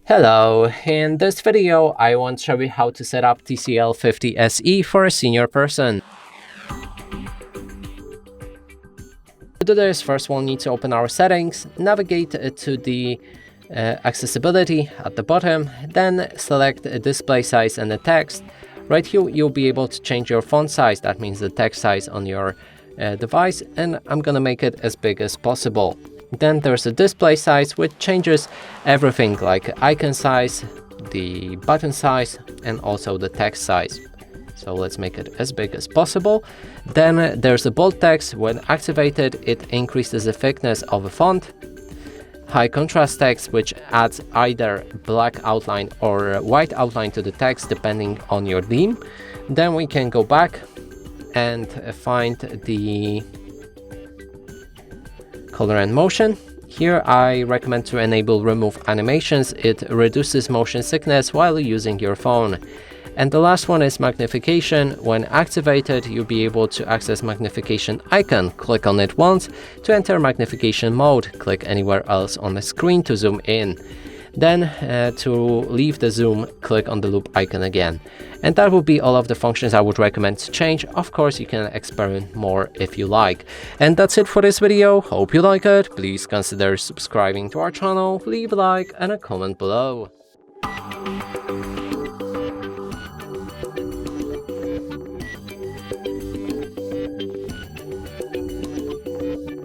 Hello, in this video I want to show you how to set up TCL 50 SE for a senior person. To do this, first we'll need to open our settings, navigate to the accessibility at the bottom, then select display size and the text. Right here you'll be able to change your font size, that means the text size on your device, and I'm gonna make it as big as possible. Then there's a display size, which changes everything like icon size, the button size, and also the text size. So let's make it as big as possible. Then there's a bold text. When activated, it increases the thickness of a font. High contrast text, which adds either black outline or white outline to the text depending on your theme. Then we can go back and find the color and motion. Here I recommend to enable remove animations. It reduces motion sickness while using your phone. And the last one is magnification. When activated, you'll be able to access magnification icon. Click on it once to enter magnification mode. Click anywhere else on the screen to zoom in. Then to leave the zoom, click on the loop icon again. And that will be all of the functions I would recommend to change. Of course, you can experiment more if you like. And that's it for this video. Hope you like it. Please consider subscribing to our channel, leave a like and a comment below.